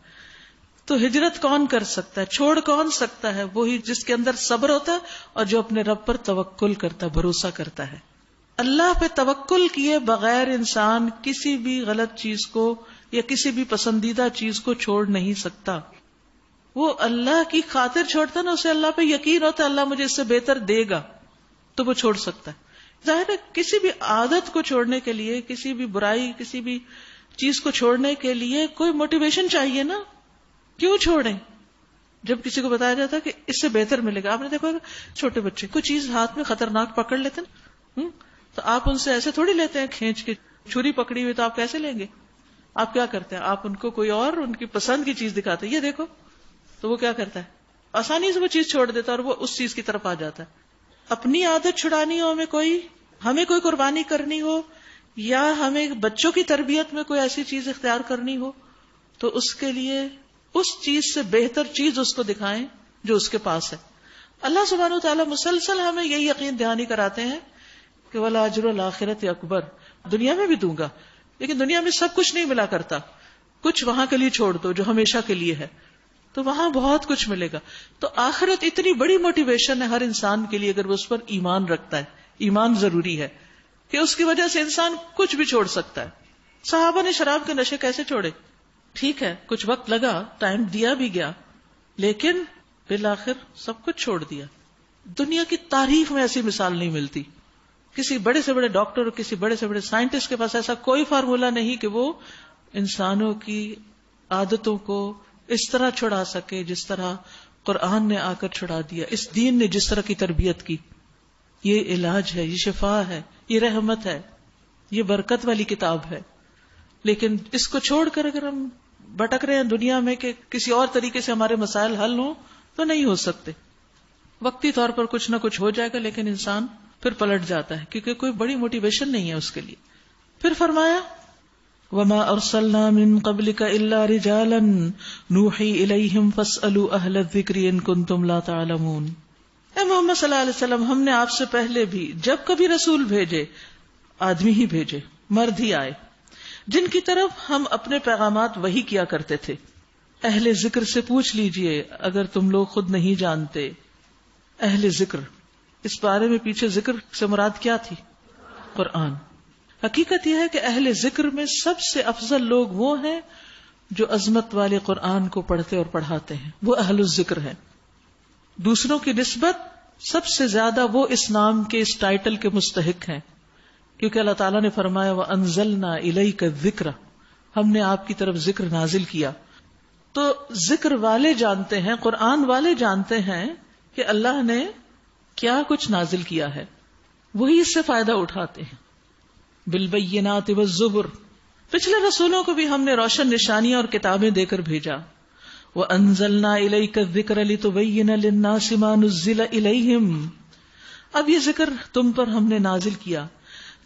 تو ہجرت کون کر سکتا ہے؟ چھوڑ کون سکتا ہے؟ وہی جس کے اندر صبر ہوتا ہے اور جو اپنے رب پر توکل کرتا ہے، بھروسہ کرتا ہے. اللہ پہ توکل کیے بغیر انسان کسی بھی غلط چیز کو یا کسی بھی پسندیدہ چیز کو چھوڑ نہیں سکتا. وہ اللہ کی خاطر چھوڑتا نا، اسے اللہ پہ یقین ہوتا ہے اللہ مجھے اس سے بہتر دے گا، تو وہ چھوڑ سکتا ہے. ظاہر ہے کسی بھی عادت کو چھوڑنے کے لیے، کسی بھی برائی، کسی بھی چیز کو چھوڑنے کے لیے کوئی موٹیویشن چاہیے نا. کیوں چھوڑیں؟ جب کسی کو بتایا جاتا ہے کہ اس سے بہتر ملے گا، آپ نے دیکھا چھوٹے بچے کوئی چیز ہاتھ میں خطرناک پکڑ لیتے نا، تو آپ ان سے ایسے تھوڑی لیتے ہیں کھینچ کے. چھری پکڑی ہوئی تو آپ کیسے لیں گے؟ آپ کیا کرتے ہیں؟ آپ ان کو کوئی اور ان کی پسند کی چیز دکھاتے ہیں، یہ دیکھو، تو وہ کیا کرتا ہے؟ آسانی سے وہ چیز چھوڑ دیتا ہے اور وہ اس چیز کی طرف آ جاتا ہے. اپنی عادت چھڑانی ہو، ہمیں کوئی قربانی کرنی ہو، یا ہمیں بچوں کی تربیت میں کوئی ایسی چیز اختیار کرنی ہو، تو اس کے لیے اس چیز سے بہتر چیز اس کو دکھائیں جو اس کے پاس ہے. اللہ سبحانہ و تعالیٰ مسلسل ہمیں یہی یقین دہانی کراتے ہیں کہ وَلَأَجْرُ الْآخِرَةِ أَكْبَرُ، دنیا میں بھی دوں گا، لیکن دنیا میں سب کچھ نہیں ملا کرتا. کچھ وہاں کے لیے چھوڑ دو جو ہمیشہ کے لیے ہے، تو وہاں بہت کچھ ملے گا. تو آخرت اتنی بڑی موٹیویشن ہے ہر انسان کے لیے، اگر وہ اس پر ایمان رکھتا ہے. ایمان ضروری ہے کہ اس کی وجہ سے انسان کچھ بھی چھوڑ سکتا ہے. صحابہ نے شراب کے نشے کیسے چھوڑے؟ ٹھیک ہے کچھ وقت لگا، ٹائم دیا بھی گیا، لیکن بالآخر سب کچھ چھوڑ دیا. دنیا کی تاریخ میں ایسی مثال نہیں ملتی. کسی بڑے سے بڑے ڈاکٹر اور کسی بڑے سے بڑے سائنٹسٹ کے پاس ایسا کوئی فارمولا نہیں کہ وہ انسانوں کی عادتوں کو اس طرح چھڑا سکے جس طرح قرآن نے آ کر چھڑا دیا، اس دین نے جس طرح کی تربیت کی. یہ علاج ہے، یہ شفا ہے، یہ رحمت ہے، یہ برکت والی کتاب ہے. لیکن اس کو چھوڑ کر اگر ہم بھٹک رہے ہیں دنیا میں کہ کسی اور طریقے سے ہمارے مسائل حل ہوں، تو نہیں ہو سکتے. وقتی طور پر کچھ نہ کچھ ہو جائے گا، لیکن انسان پھر پلٹ جاتا ہے کیونکہ کوئی بڑی موٹیویشن نہیں ہے اس کے لیے. پھر فرمایا وَمَا أَرْسَلْنَا مِن قَبْلِكَ إِلَّا رِجَالًا نُوحِي إِلَيْهِمْ فَاسْأَلُوا أَهْلَ الذِّكْرِ إِن كُنتُمْ لَا تَعْلَمُونَ. اے محمد صلی اللہ علیہ وسلم، ہم نے آپ سے پہلے بھی جب کبھی رسول بھیجے، آدمی ہی بھیجے، مرد ہی آئے، جن کی طرف ہم اپنے پیغامات وحی کیا کرتے تھے. اہل ذکر سے پوچھ لیجئے اگر تم لوگ خود نہیں جانتے. اہل ذکر، اس بارے میں پیچھے ذکر سے مراد کیا تھی؟ قرآن. حقیقت یہ ہے کہ اہل ذکر میں سب سے افضل لوگ وہ ہیں جو عظمت والے قرآن کو پڑھتے اور پڑھاتے ہیں، وہ اہل الذکر ہیں. دوسروں کی نسبت سب سے زیادہ وہ اس نام کے، اس ٹائٹل کے مستحق ہیں، کیونکہ اللہ تعالیٰ نے فرمایا وَأَنزَلْنَا إِلَيْكَ الذِّكْرَ، ہم نے آپ کی طرف ذکر نازل کیا. تو ذکر والے جانتے ہیں، قرآن والے جانتے ہیں کہ اللہ نے کیا کچھ نازل کیا ہے. وہی اس سے فائدہ اٹھاتے ہیں. بالبینات والزبر، پچھلے رسولوں کو بھی ہم نے روشن نشانیاں اور کتابیں دے کر بھیجا. وَأَنزَلْنَا إِلَيْكَ الذِّكْرَ لِتُبَيِّنَ لِلنَّاسِ مَا نُزِّلَ إِلَيْهِمْ، اب یہ ذکر تم پر ہم نے نازل کیا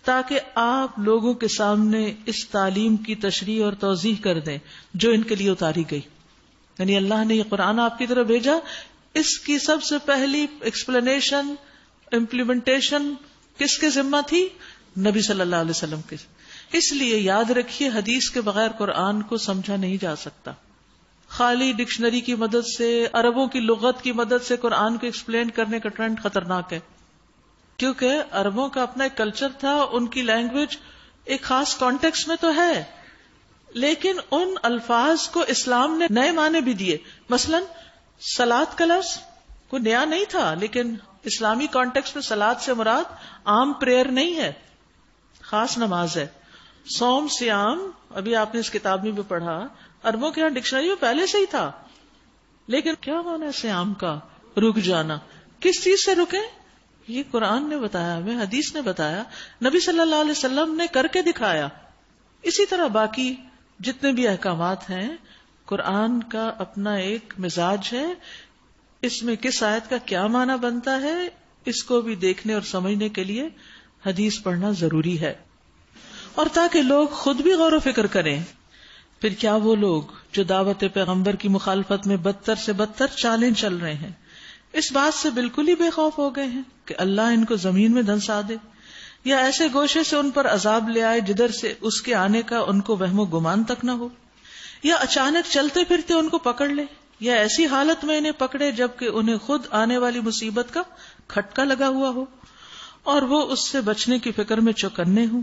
تاکہ آپ لوگوں کے سامنے اس تعلیم کی تشریح اور توضیح کر دیں جو ان کے لیے اتاری گئی. یعنی اللہ نے یہ قرآن آپ کی طرف بھیجا، اس کی سب سے پہلی ایکسپلینیشن، امپلیمنٹیشن کس کے ذمہ تھی؟ نبی صلی اللہ علیہ وسلم کے. اس لیے یاد رکھیے حدیث کے بغیر قرآن کو سمجھا نہیں جا سکتا. خالی ڈکشنری کی مدد سے، عربوں کی لغت کی مدد سے قرآن کو ایکسپلین کرنے کا ٹرینڈ خطرناک ہے، کیونکہ عربوں کا اپنا ایک کلچر تھا، ان کی لینگویج ایک خاص کانٹیکسٹ میں تو ہے، لیکن ان الفاظ کو اسلام نے نئے معنی بھی دیے. مثلا صلاۃ کا لفظ کوئی نیا نہیں تھا، لیکن اسلامی کانٹیکسٹ میں صلاۃ سے مراد عام پریئر نہیں ہے، خاص نماز ہے. صوم، سیام، ابھی آپ نے اس کتاب میں بھی پڑھا، عربوں کے یہاں ڈکشنری میں پہلے سے ہی تھا. لیکن کیا معنی ہے سیام کا؟ رک جانا. کس چیز سے رکیں؟ یہ قرآن نے بتایا ہمیں، حدیث نے بتایا، نبی صلی اللہ علیہ وسلم نے کر کے دکھایا. اسی طرح باقی جتنے بھی احکامات ہیں، قرآن کا اپنا ایک مزاج ہے، اس میں کس آیت کا کیا معنی بنتا ہے، اس کو بھی دیکھنے اور سمجھنے کے لیے حدیث پڑھنا ضروری ہے. اور تاکہ لوگ خود بھی غور و فکر کریں. پھر کیا وہ لوگ جو دعوت پیغمبر کی مخالفت میں بدتر سے بدتر چالیں چل رہے ہیں، اس بات سے بالکل ہی بے خوف ہو گئے ہیں کہ اللہ ان کو زمین میں دھنسا دے، یا ایسے گوشے سے ان پر عذاب لے آئے جدھر سے اس کے آنے کا ان کو وہم و گمان تک نہ ہو، یا اچانک چلتے پھرتے ان کو پکڑ لے، یا ایسی حالت میں انہیں پکڑے جبکہ انہیں خود آنے والی مصیبت کا کھٹکا لگا ہوا ہو اور وہ اس سے بچنے کی فکر میں چوکنے ہوں.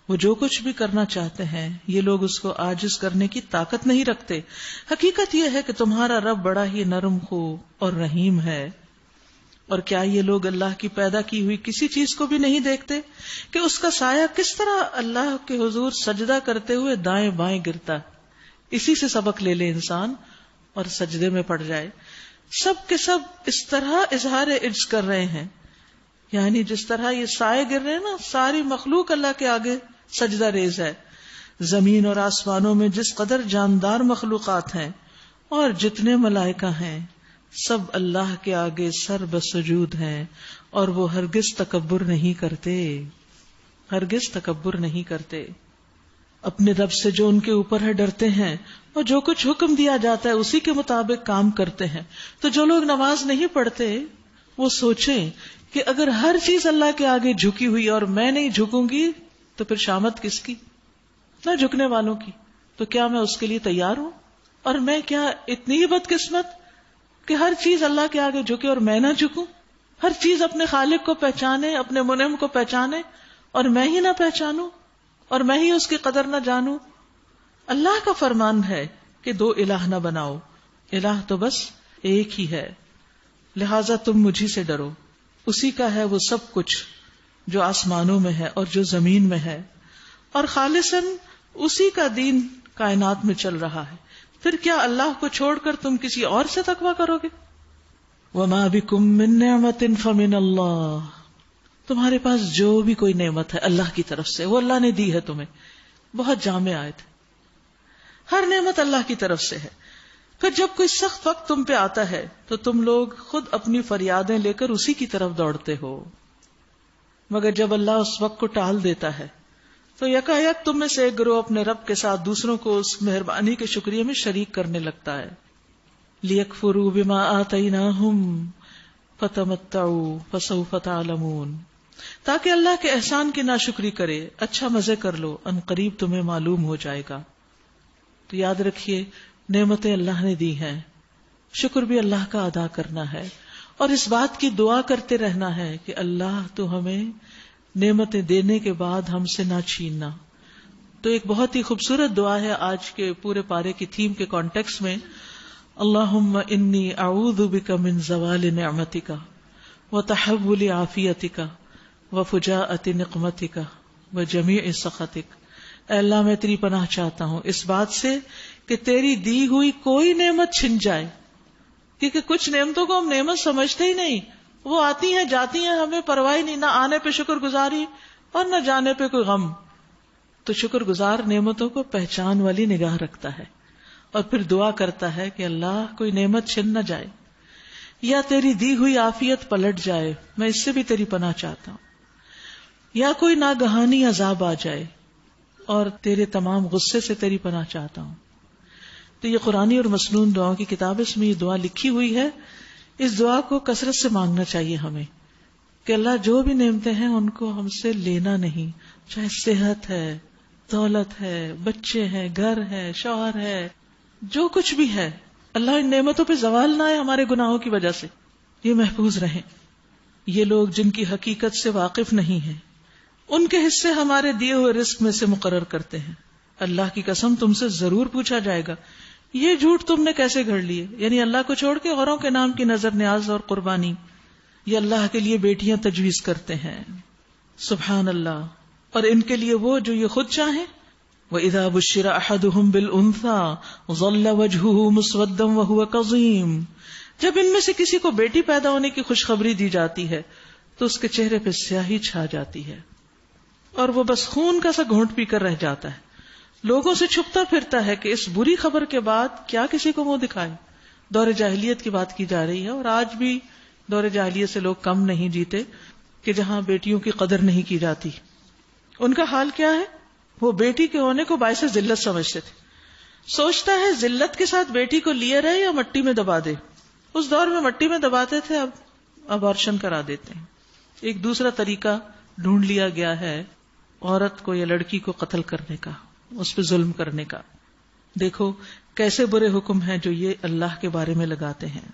وہ جو کچھ بھی کرنا چاہتے ہیں یہ لوگ اس کو عاجز کرنے کی طاقت نہیں رکھتے. حقیقت یہ ہے کہ تمہارا رب بڑا ہی نرم خو اور رحیم ہے. اور کیا یہ لوگ اللہ کی پیدا کی ہوئی کسی چیز کو بھی نہیں دیکھتے کہ اس کا سایہ کس طرح اللہ کے حضور سجدہ کرتے ہوئے دائیں بائیں گرتا؟ اسی سے سبق لے لے انسان اور سجدے میں پڑ جائے. سب کے سب اس طرح اظہار عجز کر رہے ہیں، یعنی جس طرح یہ سائے گر رہے ہیں نا، ساری مخلوق اللہ کے آگے سجدہ ریز ہے. زمین اور آسمانوں میں جس قدر جاندار مخلوقات ہیں اور جتنے ملائکہ ہیں، سب اللہ کے آگے سر بسجود ہیں، اور وہ ہرگز تکبر نہیں کرتے، ہرگز تکبر نہیں کرتے. اپنے رب سے جو ان کے اوپر ہے ڈرتے ہیں، اور جو کچھ حکم دیا جاتا ہے اسی کے مطابق کام کرتے ہیں. تو جو لوگ نماز نہیں پڑھتے وہ سوچیں کہ اگر ہر چیز اللہ کے آگے جھکی ہوئی اور میں نہیں جھکوں گی تو پھر شامت کس کی؟ نہ جھکنے والوں کی. تو کیا میں اس کے لیے تیار ہوں؟ اور میں کیا اتنی ہی بدقسمت کہ ہر چیز اللہ کے آگے جھکے اور میں نہ جھکوں؟ ہر چیز اپنے خالق کو پہچانے، اپنے منعم کو پہچانے، اور میں ہی نہ پہچانوں اور میں ہی اس کی قدر نہ جانوں. اللہ کا فرمان ہے کہ دو الہ نہ بناؤ، الہ تو بس ایک ہی ہے، لہذا تم مجھی سے ڈرو. اسی کا ہے وہ سب کچھ جو آسمانوں میں ہے اور جو زمین میں ہے، اور خالصاً اسی کا دین کائنات میں چل رہا ہے. پھر کیا اللہ کو چھوڑ کر تم کسی اور سے تقویٰ کرو گے؟ وَمَا بِكُم مِّن نِّعْمَةٍ فَمِنَ اللَّهِ، تمہارے پاس جو بھی کوئی نعمت ہے اللہ کی طرف سے، وہ اللہ نے دی ہے تمہیں. بہت جامع آیت ہے، ہر نعمت اللہ کی طرف سے ہے. پھر جب کوئی سخت وقت تم پہ آتا ہے تو تم لوگ خود اپنی فریادیں لے کر اسی کی طرف دوڑتے ہو، مگر جب اللہ اس وقت کو ٹال دیتا ہے تو یکایک تم میں سے ایک گروہ اپنے رب کے ساتھ دوسروں کو اس مہربانی کے شکریہ میں شریک کرنے لگتا ہے. لِيَكْفُرُوا بِمَا آتَيْنَاهُمْ فَتَمَتَّعُوا فَسَوْفَ تَعْلَمُونَ، تاکہ اللہ کے احسان کی ناشکری کرے، اچھا مزے کر لو، ان قریب تمہیں معلوم ہو جائے گا. تو یاد رکھیے نعمتیں اللہ نے دی ہیں، شکر بھی اللہ کا ادا کرنا ہے، اور اس بات کی دعا کرتے رہنا ہے کہ اللہ تو ہمیں نعمتیں دینے کے بعد ہم سے نہ چھیننا. تو ایک بہت ہی خوبصورت دعا ہے آج کے پورے پارے کی تھیم کے کانٹیکس میں، اللہم انی اعوذ بک من زوال نعمتک وتحول عافیتک وفجاءۃ نقمتک وجمیع سخطک. اے اللہ میں تیری پناہ چاہتا ہوں اس بات سے کہ تیری دی ہوئی کوئی نعمت چھن جائے، کیونکہ کچھ نعمتوں کو ہم نعمت سمجھتے ہی نہیں، وہ آتی ہیں جاتی ہیں، ہمیں پرواہ نہیں، نہ آنے پہ شکر گزاری اور نہ جانے پہ کوئی غم. تو شکر گزار نعمتوں کو پہچان والی نگاہ رکھتا ہے اور پھر دعا کرتا ہے کہ اللہ کوئی نعمت چھن نہ جائے یا تیری دی ہوئی عافیت پلٹ جائے، میں اس سے بھی تیری پناہ چاہتا ہوں، یا کوئی ناگہانی عذاب آ جائے اور تیرے تمام غصے سے تیری پناہ چاہتا ہوں. تو یہ قرآنی اور مسنون دعاؤں کی کتاب، اس میں یہ دعا لکھی ہوئی ہے. اس دعا کو کثرت سے مانگنا چاہیے ہمیں کہ اللہ جو بھی نعمتیں ہیں ان کو ہم سے لینا نہیں، چاہے صحت ہے، دولت ہے، بچے ہیں، گھر ہے، شوہر ہے، جو کچھ بھی ہے، اللہ ان نعمتوں پہ زوال نہ آئے ہمارے گناہوں کی وجہ سے، یہ محفوظ رہیں. یہ لوگ جن کی حقیقت سے واقف نہیں ہیں ان کے حصے ہمارے دیے ہوئے رزق میں سے مقرر کرتے ہیں. اللہ کی قسم تم سے ضرور پوچھا جائے گا یہ جھوٹ تم نے کیسے گھڑ لیے. یعنی اللہ کو چھوڑ کے اوروں کے نام کی نظر نیاز اور قربانی، یہ اللہ کے لیے بیٹیاں تجویز کرتے ہیں. سبحان اللہ. اور ان کے لیے وہ جو یہ خود چاہیں. وَإِذَا بُشِّرَ أَحَدُهُمْ بِالْأُنثَىٰ ظَلَّ وَجْهُهُ مُسْوَدًّا وَهُوَ كَظِيمٌ. جب ان میں سے کسی کو بیٹی پیدا ہونے کی خوشخبری دی جاتی ہے تو اس کے چہرے پہ سیاہی چھا جاتی ہے اور وہ بس خون کا سا گھونٹ پی کر رہ جاتا ہے. لوگوں سے چھپتا پھرتا ہے کہ اس بری خبر کے بعد کیا کسی کو منہ دکھائے. دور جاہلیت کی بات کی جا رہی ہے اور آج بھی دور جاہلیت سے لوگ کم نہیں جیتے کہ جہاں بیٹیوں کی قدر نہیں کی جاتی. ان کا حال کیا ہے؟ وہ بیٹی کے ہونے کو باعث ذلت سمجھتے تھے. سوچتا ہے ذلت کے ساتھ بیٹی کو لیے رہے یا مٹی میں دبا دے. اس دور میں مٹی میں دباتے تھے، اب ابارشن کرا دیتے ہیں. ایک دوسرا طریقہ ڈھونڈ لیا گیا ہے عورت کو یا لڑکی کو قتل کرنے کا، اس پہ ظلم کرنے کا. دیکھو کیسے برے حکم ہیں جو یہ اللہ کے بارے میں لگاتے ہیں.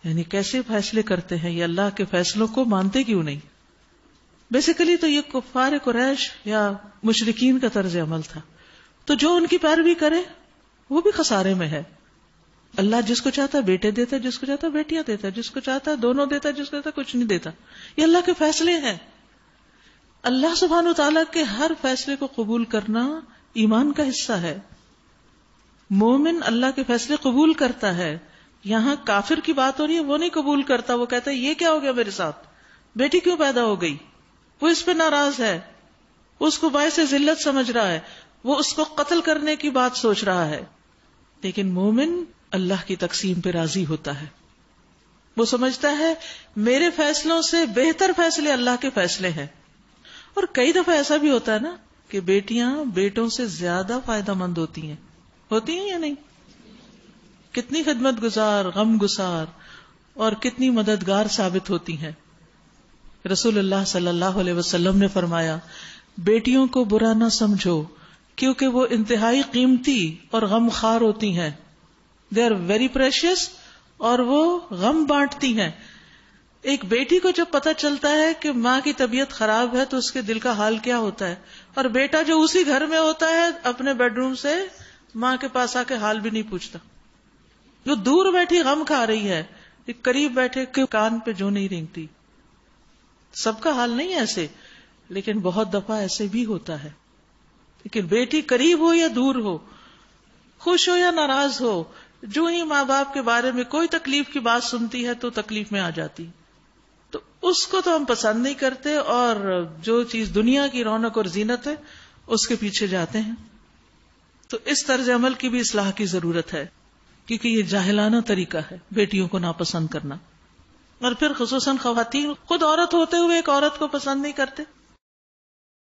یعنی کیسے فیصلے کرتے ہیں، یہ اللہ کے فیصلوں کو مانتے کیوں نہیں. بیسیکلی تو یہ کفار قریش یا مشرکین کا طرز عمل تھا، تو جو ان کی پیروی کرے وہ بھی خسارے میں ہے. اللہ جس کو چاہتا ہے بیٹے دیتا ہے، جس کو چاہتا ہے بیٹیاں دیتا ہے، جس کو چاہتا ہے دونوں دیتا ہے، جس کو چاہتا ہے کچھ نہیں دیتا. یہ اللہ کے فیصلے ہیں. اللہ سبحانہ و تعالیٰ کے ہر فیصلے کو قبول کرنا ایمان کا حصہ ہے. مومن اللہ کے فیصلے قبول کرتا ہے. یہاں کافر کی بات ہو رہی ہے، وہ نہیں قبول کرتا. وہ کہتا ہے یہ کیا ہو گیا میرے ساتھ، بیٹی کیوں پیدا ہو گئی. وہ اس پہ ناراض ہے، اس کو باعث ذلت سمجھ رہا ہے، وہ اس کو قتل کرنے کی بات سوچ رہا ہے. لیکن مومن اللہ کی تقسیم پہ راضی ہوتا ہے. وہ سمجھتا ہے میرے فیصلوں سے بہتر فیصلے اللہ کے فیصلے ہیں. اور کئی دفعہ ایسا بھی ہوتا ہے نا کہ بیٹیاں بیٹوں سے زیادہ فائدہ مند ہوتی ہیں یا نہیں. کتنی خدمت گزار، غم گسار اور کتنی مددگار ثابت ہوتی ہیں. رسول اللہ صلی اللہ علیہ وسلم نے فرمایا بیٹیوں کو برا نہ سمجھو کیونکہ وہ انتہائی قیمتی اور غم خار ہوتی ہیں. دے آر ویری پریشیس، اور وہ غم بانٹتی ہیں. ایک بیٹی کو جب پتہ چلتا ہے کہ ماں کی طبیعت خراب ہے تو اس کے دل کا حال کیا ہوتا ہے. اور بیٹا جو اسی گھر میں ہوتا ہے اپنے بیڈ روم سے ماں کے پاس آ کے حال بھی نہیں پوچھتا. جو دور بیٹھی غم کھا رہی ہے، ایک قریب بیٹھے کے کان پہ جو نہیں رینگتی. سب کا حال نہیں ایسے، لیکن بہت دفعہ ایسے بھی ہوتا ہے. لیکن بیٹی قریب ہو یا دور ہو، خوش ہو یا ناراض ہو، جو ہی ماں باپ کے بارے میں کوئی تکلیف کی بات سنتی ہے تو تکلیف میں آ جاتی. تو اس کو تو ہم پسند نہیں کرتے، اور جو چیز دنیا کی رونق اور زینت ہے اس کے پیچھے جاتے ہیں. تو اس طرز عمل کی بھی اصلاح کی ضرورت ہے، کیونکہ یہ جاہلانہ طریقہ ہے بیٹیوں کو ناپسند کرنا. اور پھر خصوصاً خواتین خود عورت ہوتے ہوئے ایک عورت کو پسند نہیں کرتے.